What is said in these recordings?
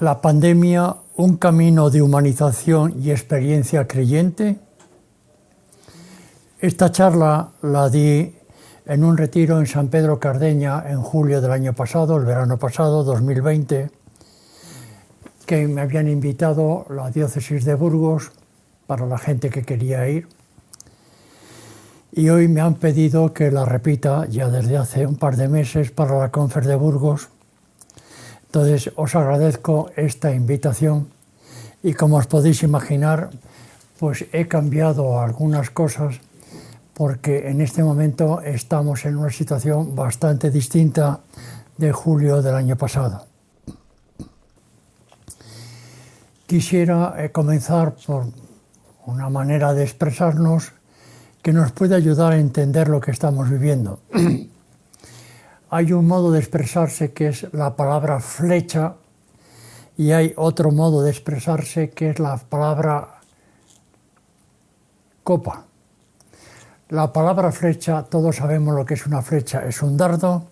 La pandemia, un camino de humanización y experiencia creyente. Esta charla la di en un retiro en San Pedro Cardeña en julio del año pasado, el verano pasado, 2020, que me habían invitado la diócesis de Burgos para la gente que quería ir. Y hoy me han pedido que la repita ya desde hace un par de meses para la Confer de Burgos. Entonces os agradezco esta invitación y como os podéis imaginar, pues he cambiado algunas cosas porque en este momento estamos en una situación bastante distinta de julio del año pasado. Quisiera comenzar por una manera de expresarnos que nos puede ayudar a entender lo que estamos viviendo. Hay un modo de expresarse que es la palabra flecha y hay otro modo de expresarse que es la palabra copa. La palabra flecha, todos sabemos lo que es una flecha, es un dardo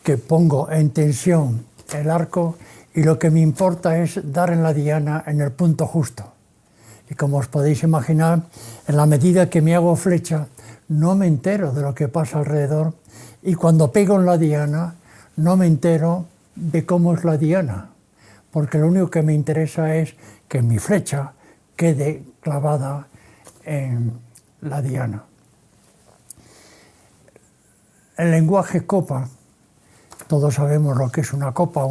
que pongo en tensión el arco y lo que me importa es dar en la diana en el punto justo. Y como os podéis imaginar, en la medida que me hago flecha, no me entero de lo que pasa alrededor y cuando pego en la diana, no me entero de cómo es la diana, porque lo único que me interesa es que mi flecha quede clavada en la diana. El lenguaje copa, todos sabemos lo que es una copa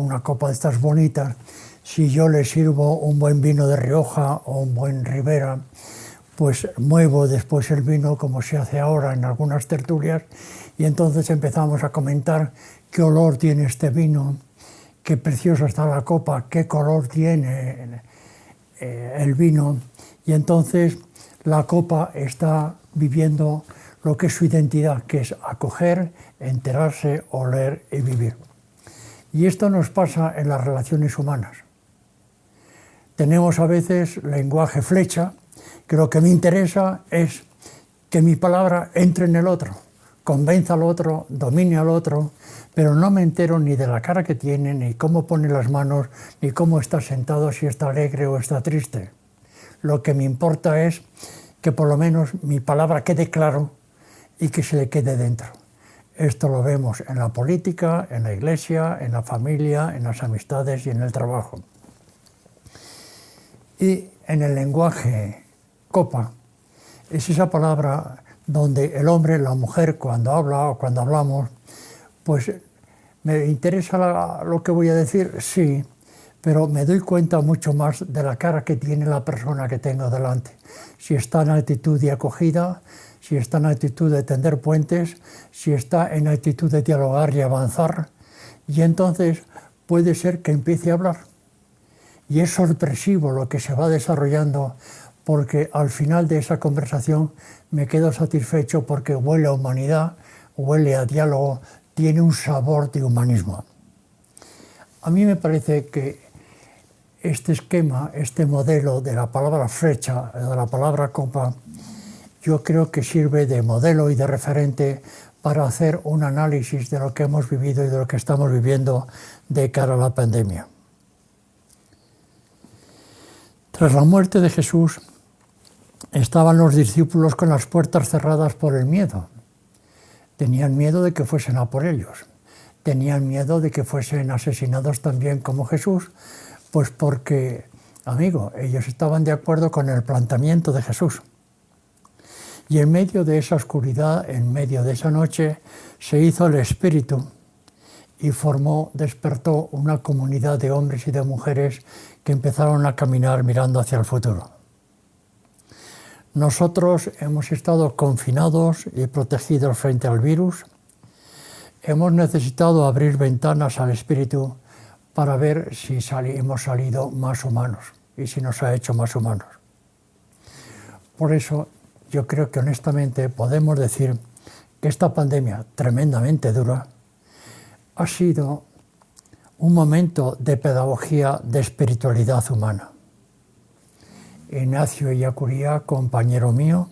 de estas bonitas. Si yo le sirvo un buen vino de Rioja o un buen Ribera, pues muevo después el vino como se hace ahora en algunas tertulias y entonces empezamos a comentar qué olor tiene este vino, qué preciosa está la copa, qué color tiene el vino y entonces la copa está viviendo lo que es su identidad, que es acoger, enterarse, oler y vivir. Y esto nos pasa en las relaciones humanas. Tenemos a veces lenguaje flecha, que lo que me interesa es que mi palabra entre en el otro, convenza al otro, domine al otro, pero no me entero ni de la cara que tiene, ni cómo pone las manos, ni cómo está sentado, si está alegre o está triste. Lo que me importa es que por lo menos mi palabra quede claro y que se le quede dentro. Esto lo vemos en la política, en la iglesia, en la familia, en las amistades y en el trabajo. Y en el lenguaje copa, es esa palabra donde el hombre, la mujer, cuando habla o cuando hablamos, pues me interesa lo que voy a decir, sí, pero me doy cuenta mucho más de la cara que tiene la persona que tengo delante. Si está en actitud de acogida, si está en actitud de tender puentes, si está en actitud de dialogar y avanzar, y entonces puede ser que empiece a hablar. Y es sorpresivo lo que se va desarrollando porque al final de esa conversación me quedo satisfecho porque huele a humanidad, huele a diálogo, tiene un sabor de humanismo. A mí me parece que este esquema, este modelo de la palabra flecha, de la palabra copa, yo creo que sirve de modelo y de referente para hacer un análisis de lo que hemos vivido y de lo que estamos viviendo de cara a la pandemia. Tras la muerte de Jesús, estaban los discípulos con las puertas cerradas por el miedo. Tenían miedo de que fuesen a por ellos. Tenían miedo de que fuesen asesinados también como Jesús, pues porque, amigo, ellos estaban de acuerdo con el planteamiento de Jesús. Y en medio de esa oscuridad, en medio de esa noche, se hizo el Espíritu y despertó una comunidad de hombres y de mujeres que empezaron a caminar mirando hacia el futuro. Nosotros hemos estado confinados y protegidos frente al virus. Hemos necesitado abrir ventanas al Espíritu para ver si hemos salido más humanos y si nos ha hecho más humanos. Por eso yo creo que honestamente podemos decir que esta pandemia tremendamente dura ha sido un momento de pedagogía de espiritualidad humana. Ignacio Ellacuría, compañero mío,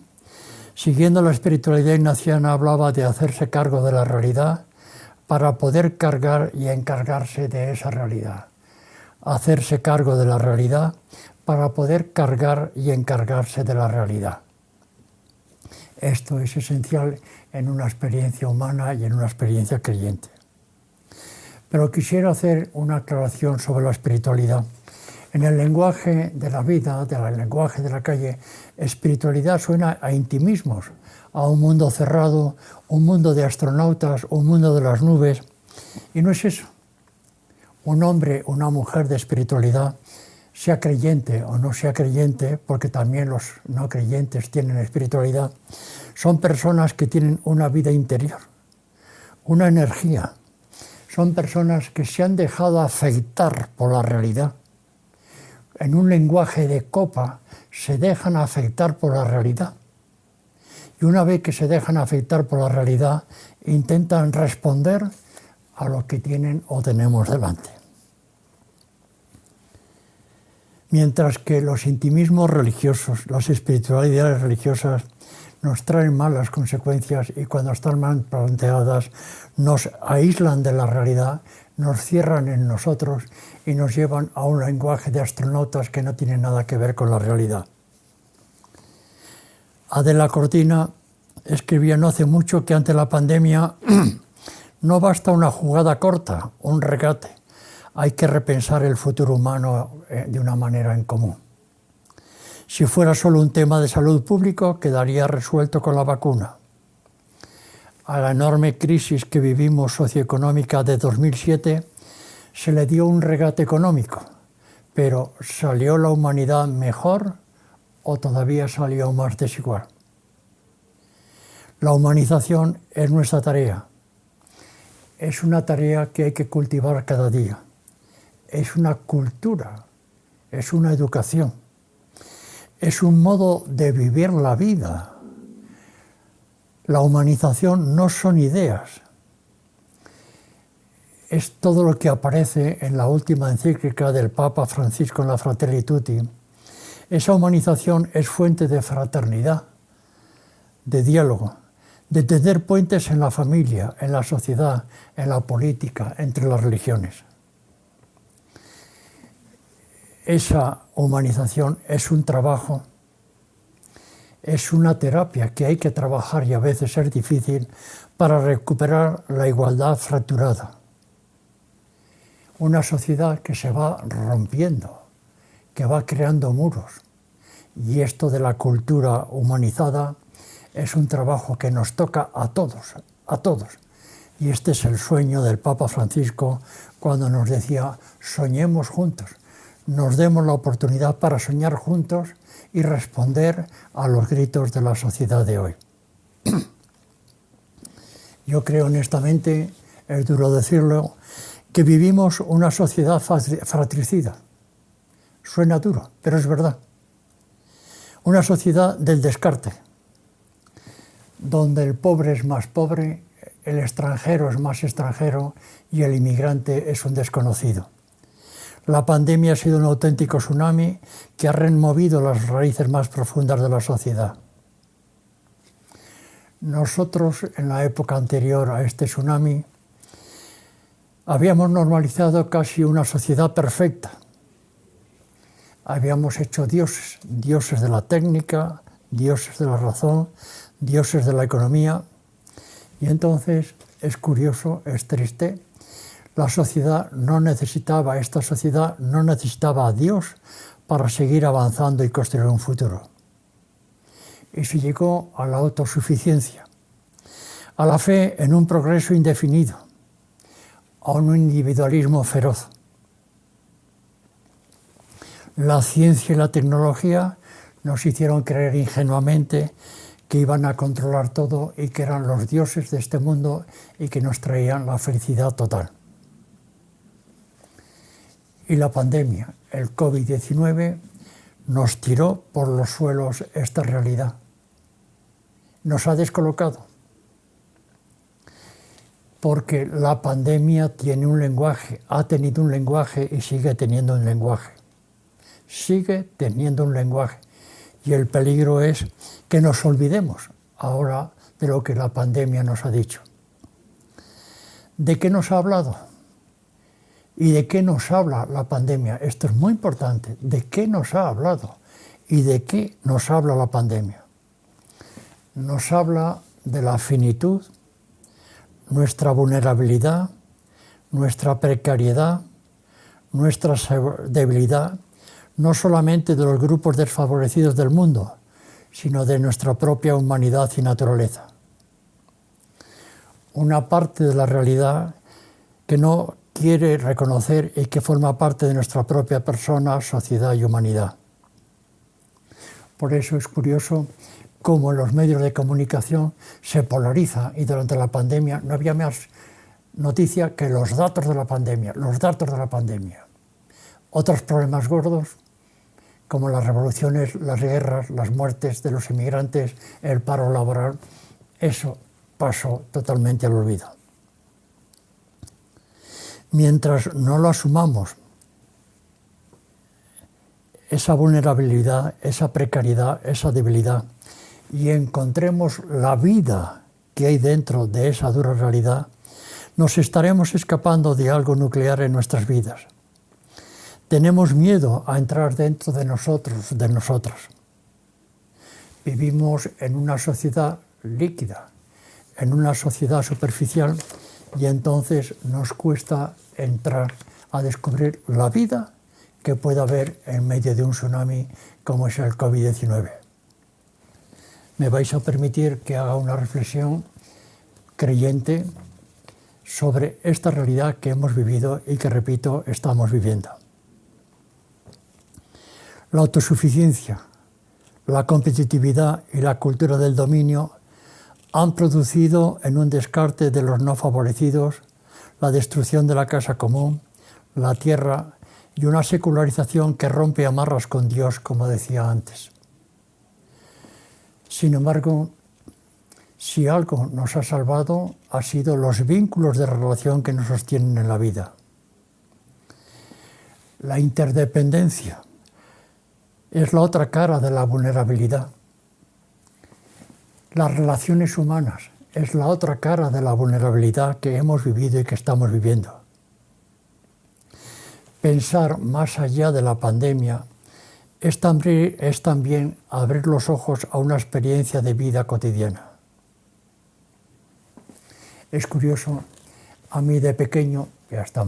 siguiendo la espiritualidad ignaciana, hablaba de hacerse cargo de la realidad para poder cargar y encargarse de esa realidad. hacerse cargo de la realidad para poder cargar y encargarse de la realidad. Esto es esencial en una experiencia humana y en una experiencia creyente. Pero quisiera hacer una aclaración sobre la espiritualidad. En el lenguaje de la vida, del lenguaje de la calle, espiritualidad suena a intimismos, a un mundo cerrado, un mundo de astronautas, un mundo de las nubes. Y no es eso. Un hombre, una mujer de espiritualidad, sea creyente o no sea creyente, porque también los no creyentes tienen espiritualidad, son personas que tienen una vida interior, una energía. Son personas que se han dejado afectar por la realidad. En un lenguaje de copa, se dejan afectar por la realidad. Y una vez que se dejan afectar por la realidad, intentan responder a lo que tienen o tenemos delante. Mientras que los intimismos religiosos, las espiritualidades religiosas, nos traen malas consecuencias y cuando están mal planteadas nos aíslan de la realidad, nos cierran en nosotros y nos llevan a un lenguaje de astronautas que no tiene nada que ver con la realidad. Adela Cortina escribía no hace mucho que ante la pandemia no basta una jugada corta, un regate. Hay que repensar el futuro humano de una manera en común. Si fuera solo un tema de salud pública, quedaría resuelto con la vacuna. A la enorme crisis que vivimos socioeconómica de 2007 se le dio un regate económico, pero ¿salió la humanidad mejor o todavía salió más desigual? La humanización es nuestra tarea. Es una tarea que hay que cultivar cada día. Es una cultura, es una educación, es un modo de vivir la vida. La humanización no son ideas, es todo lo que aparece en la última encíclica del Papa Francisco en la Fratelli Tutti. Esa humanización es fuente de fraternidad, de diálogo, de tender puentes en la familia, en la sociedad, en la política, entre las religiones. Esa humanización es un trabajo, es una terapia que hay que trabajar y a veces es difícil para recuperar la igualdad fracturada. Una sociedad que se va rompiendo, que va creando muros. Y esto de la cultura humanizada es un trabajo que nos toca a todos, a todos. Y este es el sueño del Papa Francisco cuando nos decía, soñemos juntos. Nos demos la oportunidad para soñar juntos y responder a los gritos de la sociedad de hoy. Yo creo honestamente, es duro decirlo, que vivimos una sociedad fratricida. Suena duro, pero es verdad. Una sociedad del descarte, donde el pobre es más pobre, el extranjero es más extranjero y el inmigrante es un desconocido. La pandemia ha sido un auténtico tsunami que ha removido las raíces más profundas de la sociedad. Nosotros, en la época anterior a este tsunami, habíamos normalizado casi una sociedad perfecta. Habíamos hecho dioses, dioses de la técnica, dioses de la razón, dioses de la economía. Y entonces es curioso, es triste. La sociedad no necesitaba, esta sociedad no necesitaba a Dios para seguir avanzando y construir un futuro. Y se llegó a la autosuficiencia, a la fe en un progreso indefinido, a un individualismo feroz. La ciencia y la tecnología nos hicieron creer ingenuamente que iban a controlar todo y que eran los dioses de este mundo y que nos traían la felicidad total. Y la pandemia, el COVID-19, nos tiró por los suelos esta realidad. Nos ha descolocado. Porque la pandemia tiene un lenguaje, ha tenido un lenguaje y sigue teniendo un lenguaje. Sigue teniendo un lenguaje. Y el peligro es que nos olvidemos ahora de lo que la pandemia nos ha dicho. ¿De qué nos ha hablado? ¿Y de qué nos habla la pandemia? Esto es muy importante. ¿De qué nos ha hablado? ¿Y de qué nos habla la pandemia? Nos habla de la finitud, nuestra vulnerabilidad, nuestra precariedad, nuestra debilidad, no solamente de los grupos desfavorecidos del mundo, sino de nuestra propia humanidad y naturaleza. Una parte de la realidad que no quiere reconocer y que forma parte de nuestra propia persona, sociedad y humanidad. Por eso es curioso cómo en los medios de comunicación se polariza, y durante la pandemia no había más noticia que los datos de la pandemia, los datos de la pandemia. Otros problemas gordos, como las revoluciones, las guerras, las muertes de los inmigrantes, el paro laboral, eso pasó totalmente al olvido. Mientras no lo asumamos, esa vulnerabilidad, esa precariedad, esa debilidad, y encontremos la vida que hay dentro de esa dura realidad, nos estaremos escapando de algo nuclear en nuestras vidas. Tenemos miedo a entrar dentro de nosotros, de nosotras. Vivimos en una sociedad líquida, en una sociedad superficial, y entonces nos cuesta entrar a descubrir la vida que puede haber en medio de un tsunami como es el COVID-19. Me vais a permitir que haga una reflexión creyente sobre esta realidad que hemos vivido y que, repito, estamos viviendo. La autosuficiencia, la competitividad y la cultura del dominio han producido en un descarte de los no favorecidos la destrucción de la casa común, la tierra y una secularización que rompe amarras con Dios, como decía antes. Sin embargo, si algo nos ha salvado, ha sido los vínculos de relación que nos sostienen en la vida. La interdependencia es la otra cara de la vulnerabilidad. Las relaciones humanas es la otra cara de la vulnerabilidad que hemos vivido y que estamos viviendo. Pensar más allá de la pandemia es también abrir los ojos a una experiencia de vida cotidiana. Es curioso, a mí de pequeño, y hasta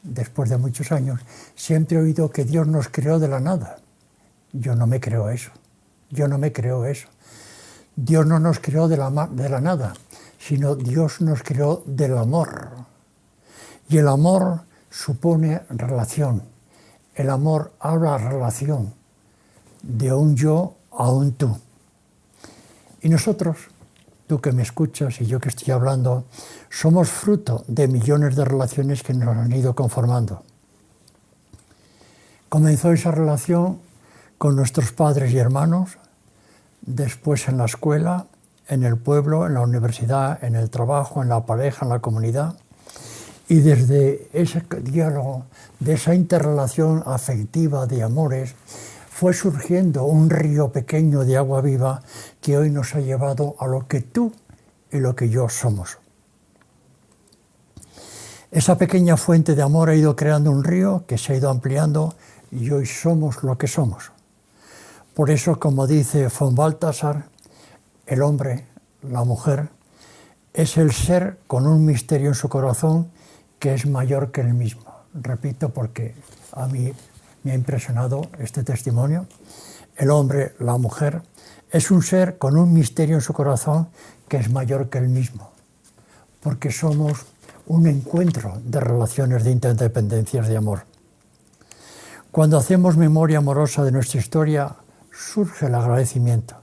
después de muchos años, siempre he oído que Dios nos creó de la nada. Yo no me creo eso, yo no me creo eso. Dios no nos creó de la nada, sino Dios nos creó del amor. Y el amor supone relación. El amor habla relación, de un yo a un tú. Y nosotros, tú que me escuchas y yo que estoy hablando, somos fruto de millones de relaciones que nos han ido conformando. Comenzó esa relación con nuestros padres y hermanos, después en la escuela, en el pueblo, en la universidad, en el trabajo, en la pareja, en la comunidad. Y desde ese diálogo, de esa interrelación afectiva de amores, fue surgiendo un río pequeño de agua viva que hoy nos ha llevado a lo que tú y lo que yo somos. Esa pequeña fuente de amor ha ido creando un río que se ha ido ampliando y hoy somos lo que somos. Por eso, como dice von Balthasar, el hombre, la mujer, es el ser con un misterio en su corazón que es mayor que él mismo. Repito porque a mí me ha impresionado este testimonio. El hombre, la mujer, es un ser con un misterio en su corazón que es mayor que él mismo, porque somos un encuentro de relaciones de interdependencias de amor. Cuando hacemos memoria amorosa de nuestra historia, surge el agradecimiento,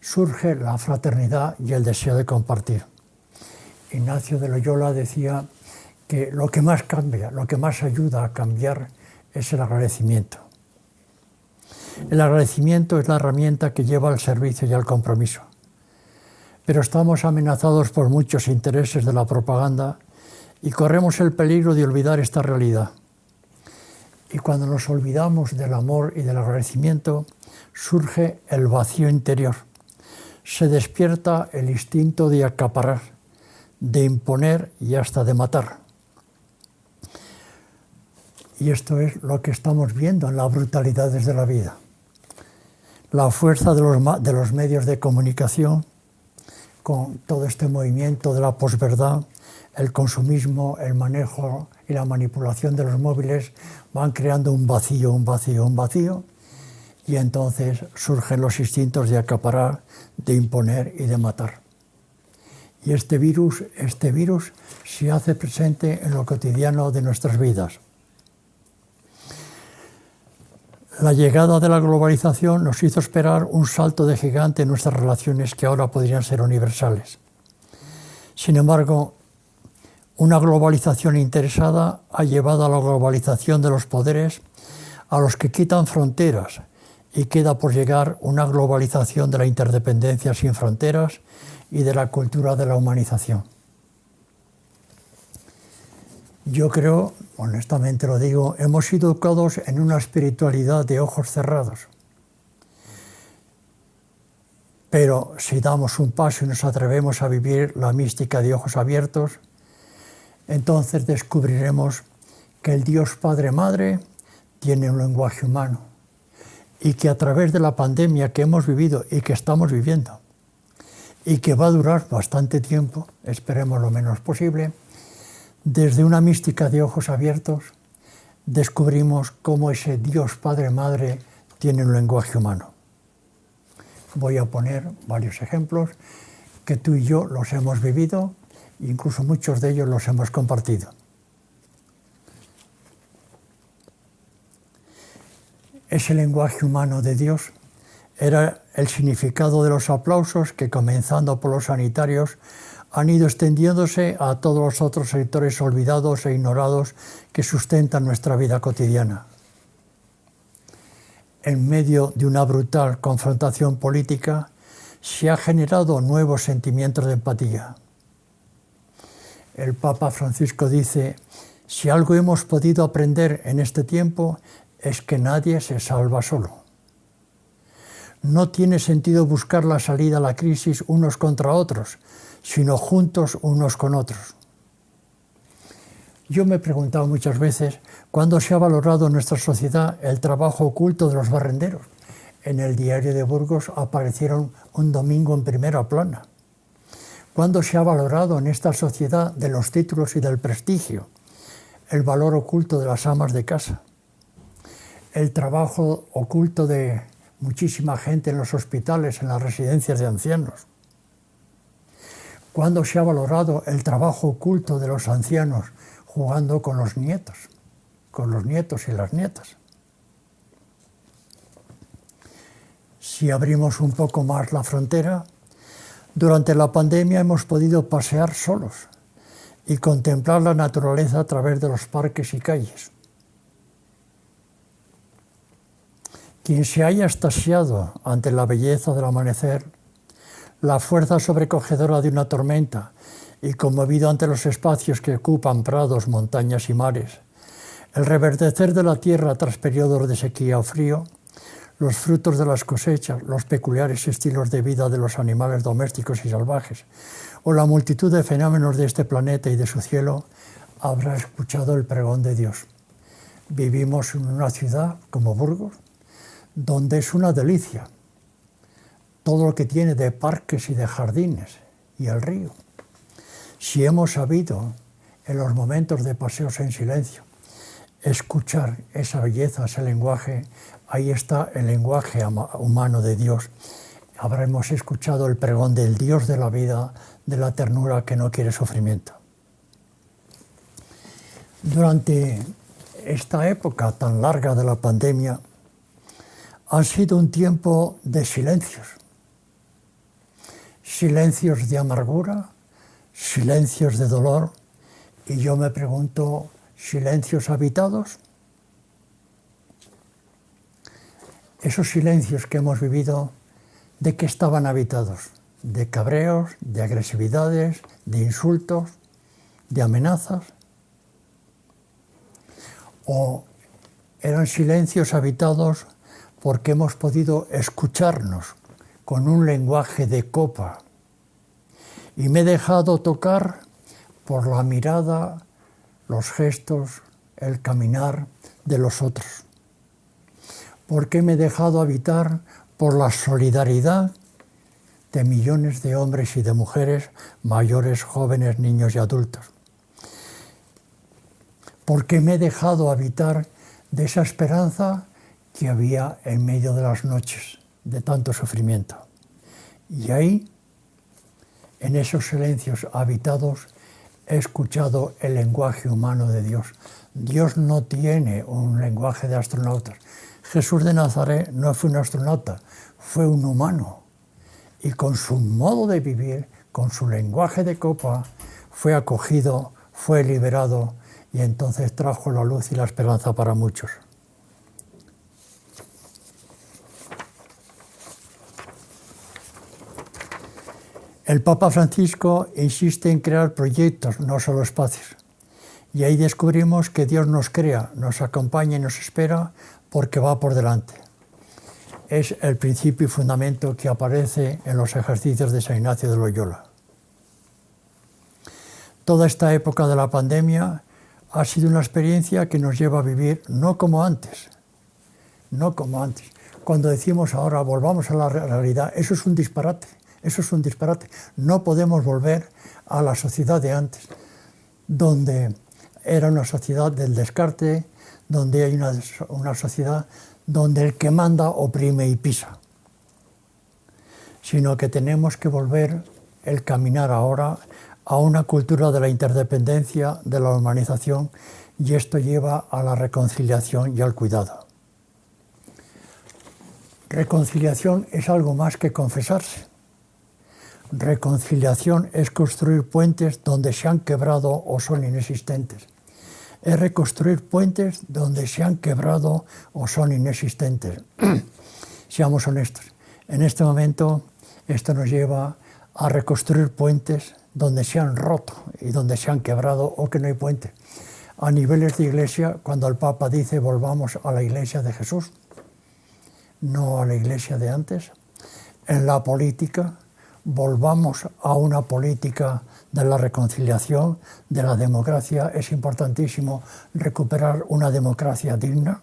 surge la fraternidad y el deseo de compartir. Ignacio de Loyola decía que lo que más cambia, lo que más ayuda a cambiar es el agradecimiento. El agradecimiento es la herramienta que lleva al servicio y al compromiso. Pero estamos amenazados por muchos intereses de la propaganda y corremos el peligro de olvidar esta realidad. Y cuando nos olvidamos del amor y del agradecimiento, surge el vacío interior. Se despierta el instinto de acaparar, de imponer y hasta de matar. Y esto es lo que estamos viendo en las brutalidades de la vida. La fuerza de los medios de comunicación, con todo este movimiento de la posverdad, el consumismo, el manejo y la manipulación de los móviles van creando un vacío, un vacío, un vacío, y entonces surgen los instintos de acaparar, de imponer y de matar. Y este virus se hace presente en lo cotidiano de nuestras vidas. La llegada de la globalización nos hizo esperar un salto de gigante en nuestras relaciones que ahora podrían ser universales. Sin embargo, una globalización interesada ha llevado a la globalización de los poderes a los que quitan fronteras, y queda por llegar una globalización de la interdependencia sin fronteras y de la cultura de la humanización. Yo creo, honestamente lo digo, hemos sido educados en una espiritualidad de ojos cerrados. Pero si damos un paso y nos atrevemos a vivir la mística de ojos abiertos, entonces descubriremos que el Dios Padre Madre tiene un lenguaje humano y que a través de la pandemia que hemos vivido y que estamos viviendo y que va a durar bastante tiempo, esperemos lo menos posible, desde una mística de ojos abiertos descubrimos cómo ese Dios Padre Madre tiene un lenguaje humano. Voy a poner varios ejemplos que tú y yo los hemos vivido, incluso muchos de ellos los hemos compartido. Ese lenguaje humano de Dios era el significado de los aplausos que, comenzando por los sanitarios, han ido extendiéndose a todos los otros sectores olvidados e ignorados que sustentan nuestra vida cotidiana. En medio de una brutal confrontación política, se ha generado nuevos sentimientos de empatía. El Papa Francisco dice: si algo hemos podido aprender en este tiempo es que nadie se salva solo. No tiene sentido buscar la salida a la crisis unos contra otros, sino juntos unos con otros. Yo me he preguntado muchas veces cuándo se ha valorado en nuestra sociedad el trabajo oculto de los barrenderos. En el Diario de Burgos aparecieron un domingo en primera plana. ¿Cuándo se ha valorado en esta sociedad de los títulos y del prestigio el valor oculto de las amas de casa? El trabajo oculto de muchísima gente en los hospitales, en las residencias de ancianos. ¿Cuándo se ha valorado el trabajo oculto de los ancianos jugando con los nietos y las nietas? Si abrimos un poco más la frontera, durante la pandemia hemos podido pasear solos y contemplar la naturaleza a través de los parques y calles. Quien se haya extasiado ante la belleza del amanecer, la fuerza sobrecogedora de una tormenta y conmovido ante los espacios que ocupan prados, montañas y mares, el reverdecer de la tierra tras periodos de sequía o frío, los frutos de las cosechas, los peculiares estilos de vida de los animales domésticos y salvajes, o la multitud de fenómenos de este planeta y de su cielo, habrá escuchado el pregón de Dios. Vivimos en una ciudad como Burgos, donde es una delicia todo lo que tiene de parques y de jardines y el río. Si hemos sabido en los momentos de paseos en silencio escuchar esa belleza, ese lenguaje, ahí está el lenguaje humano de Dios. Habremos escuchado el pregón del Dios de la vida, de la ternura que no quiere sufrimiento. Durante esta época tan larga de la pandemia, ha sido un tiempo de silencios. Silencios de amargura, silencios de dolor, y yo me pregunto, ¿silencios habitados? Esos silencios que hemos vivido, ¿de qué estaban habitados? ¿De cabreos, de agresividades, de insultos, de amenazas? ¿O eran silencios habitados porque hemos podido escucharnos con un lenguaje de copa? Y me he dejado tocar por la mirada, los gestos, el caminar de los otros? ¿Por qué me he dejado habitar por la solidaridad de millones de hombres y de mujeres, mayores, jóvenes, niños y adultos? ¿Por qué me he dejado habitar de esa esperanza que había en medio de las noches de tanto sufrimiento? Y ahí, en esos silencios habitados, he escuchado el lenguaje humano de Dios. Dios no tiene un lenguaje de astronautas. Jesús de Nazaret no fue un astronauta, fue un humano. Y con su modo de vivir, con su lenguaje de copa, fue acogido, fue liberado y entonces trajo la luz y la esperanza para muchos. El Papa Francisco insiste en crear proyectos, no solo espacios. Y ahí descubrimos que Dios nos crea, nos acompaña y nos espera porque va por delante. Es el principio y fundamento que aparece en los ejercicios de San Ignacio de Loyola. Toda esta época de la pandemia ha sido una experiencia que nos lleva a vivir no como antes, no como antes. Cuando decimos ahora volvamos a la realidad, eso es un disparate. Eso es un disparate. No podemos volver a la sociedad de antes, donde era una sociedad del descarte, donde hay una sociedad donde el que manda oprime y pisa. Sino que tenemos que volver el caminar ahora a una cultura de la interdependencia, de la humanización, y esto lleva a la reconciliación y al cuidado. Reconciliación es algo más que confesarse. Reconciliación es construir puentes donde se han quebrado o son inexistentes. Es reconstruir puentes donde se han quebrado o son inexistentes. Seamos honestos. En este momento, esto nos lleva a reconstruir puentes donde se han roto y donde se han quebrado o que no hay puente. A niveles de iglesia, cuando el Papa dice volvamos a la iglesia de Jesús, no a la iglesia de antes. En la política, volvamos a una política de la reconciliación, de la democracia. Es importantísimo recuperar una democracia digna.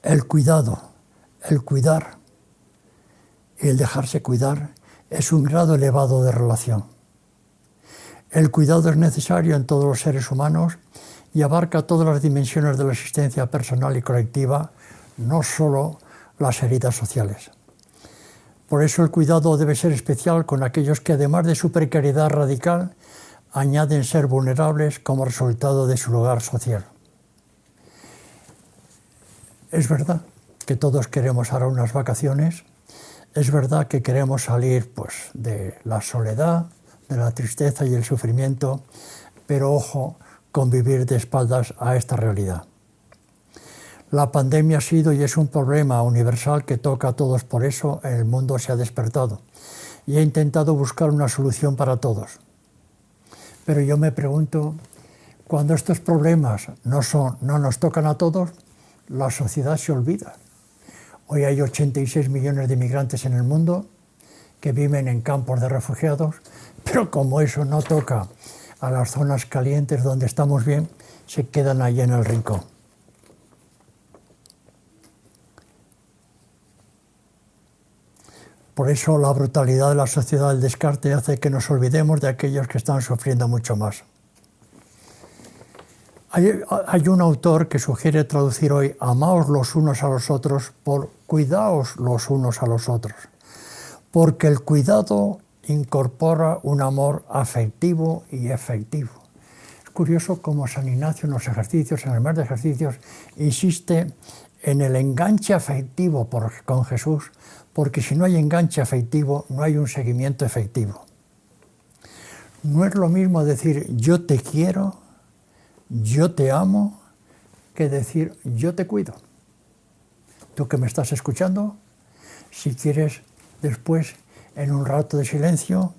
El cuidado, el cuidar y el dejarse cuidar es un grado elevado de relación. El cuidado es necesario en todos los seres humanos y abarca todas las dimensiones de la existencia personal y colectiva, no solo las heridas sociales. Por eso el cuidado debe ser especial con aquellos que, además de su precariedad radical, añaden ser vulnerables como resultado de su lugar social. Es verdad que todos queremos ahora unas vacaciones, es verdad que queremos salir de la soledad, de la tristeza y el sufrimiento, pero ojo con vivir de espaldas a esta realidad. La pandemia ha sido y es un problema universal que toca a todos, por eso el mundo se ha despertado y ha intentado buscar una solución para todos. Pero yo me pregunto, cuando estos problemas no nos tocan a todos, la sociedad se olvida. Hoy hay 86 millones de migrantes en el mundo que viven en campos de refugiados, pero como eso no toca a las zonas calientes donde estamos bien, se quedan allí en el rincón. Por eso la brutalidad de la sociedad del descarte hace que nos olvidemos de aquellos que están sufriendo mucho más. Hay un autor que sugiere traducir hoy amaos los unos a los otros por cuidaos los unos a los otros, porque el cuidado incorpora un amor afectivo y efectivo. Es curioso cómo San Ignacio en los ejercicios, en el mes de ejercicios, insiste en el enganche afectivo con Jesús, porque si no hay enganche afectivo, no hay un seguimiento efectivo. No es lo mismo decir yo te quiero, yo te amo, que decir yo te cuido. Tú que me estás escuchando, si quieres después, en un rato de silencio,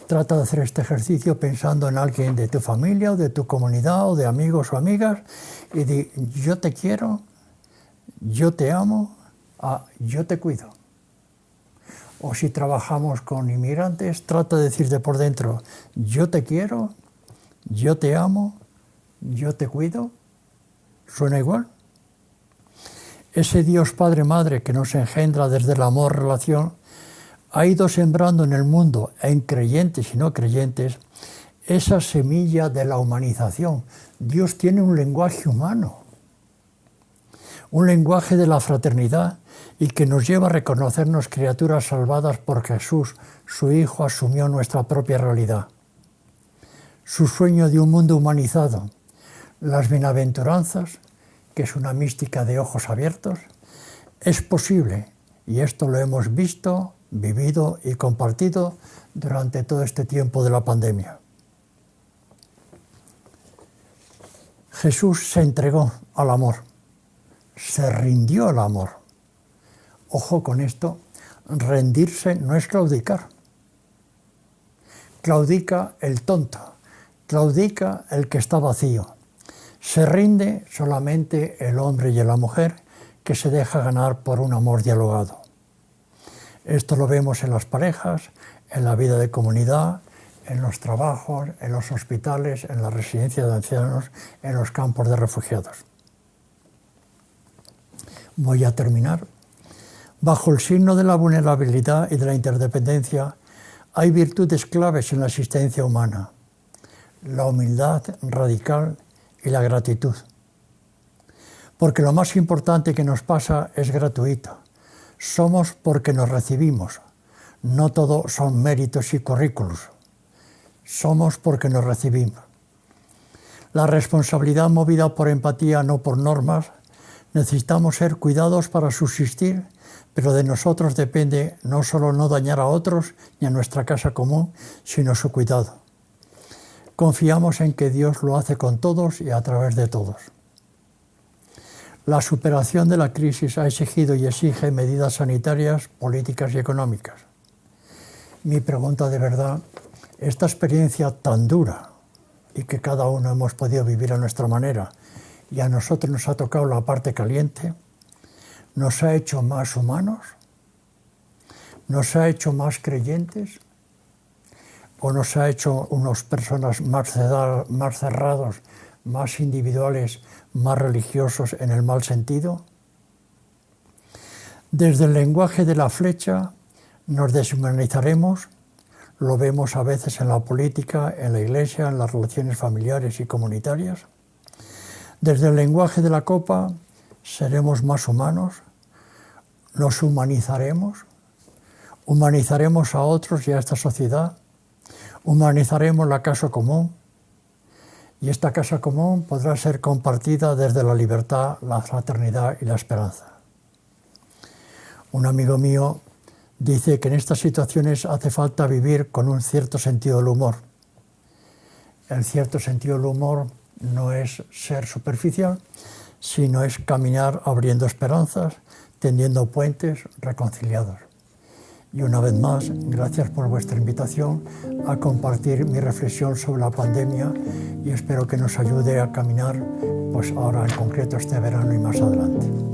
trata de hacer este ejercicio pensando en alguien de tu familia o de tu comunidad o de amigos o amigas y di yo te quiero, yo te amo, yo te cuido. O si trabajamos con inmigrantes, trata de decirte por dentro, yo te quiero, yo te amo, yo te cuido. ¿Suena igual? Ese Dios Padre Madre que nos engendra desde el amor-relación ha ido sembrando en el mundo, en creyentes y no creyentes, esa semilla de la humanización. Dios tiene un lenguaje humano, un lenguaje de la fraternidad y que nos lleva a reconocernos criaturas salvadas por Jesús. Su Hijo asumió nuestra propia realidad. Su sueño de un mundo humanizado, las bienaventuranzas, que es una mística de ojos abiertos, es posible, y esto lo hemos visto, vivido y compartido durante todo este tiempo de la pandemia. Jesús se entregó al amor, se rindió al amor. Ojo con esto, rendirse no es claudicar. Claudica el tonto, claudica el que está vacío. Se rinde solamente el hombre y la mujer que se deja ganar por un amor dialogado. Esto lo vemos en las parejas, en la vida de comunidad, en los trabajos, en los hospitales, en las residencias de ancianos, en los campos de refugiados. Voy a terminar. Bajo el signo de la vulnerabilidad y de la interdependencia hay virtudes claves en la existencia humana: la humildad radical y la gratitud. Porque lo más importante que nos pasa es gratuito. Somos porque nos recibimos. No todo son méritos y currículos. Somos porque nos recibimos. La responsabilidad movida por empatía, no por normas. Necesitamos ser cuidados para subsistir, pero de nosotros depende no solo no dañar a otros ni a nuestra casa común, sino su cuidado. Confiamos en que Dios lo hace con todos y a través de todos. La superación de la crisis ha exigido y exige medidas sanitarias, políticas y económicas. Mi pregunta de verdad, esta experiencia tan dura y que cada uno hemos podido vivir a nuestra manera y a nosotros nos ha tocado la parte caliente, ¿nos ha hecho más humanos? ¿Nos ha hecho más creyentes? ¿O nos ha hecho unas personas más cerrados, más individuales, más religiosos en el mal sentido? Desde el lenguaje de la flecha nos deshumanizaremos, lo vemos a veces en la política, en la iglesia, en las relaciones familiares y comunitarias. Desde el lenguaje de la copa seremos más humanos, nos humanizaremos, humanizaremos a otros y a esta sociedad, humanizaremos la casa común, y esta casa común podrá ser compartida desde la libertad, la fraternidad y la esperanza. Un amigo mío dice que en estas situaciones hace falta vivir con un cierto sentido del humor. El cierto sentido del humor no es ser superficial, sino es caminar abriendo esperanzas, tendiendo puentes reconciliados. Y una vez más, gracias por vuestra invitación a compartir mi reflexión sobre la pandemia y espero que nos ayude a caminar, pues ahora en concreto este verano y más adelante.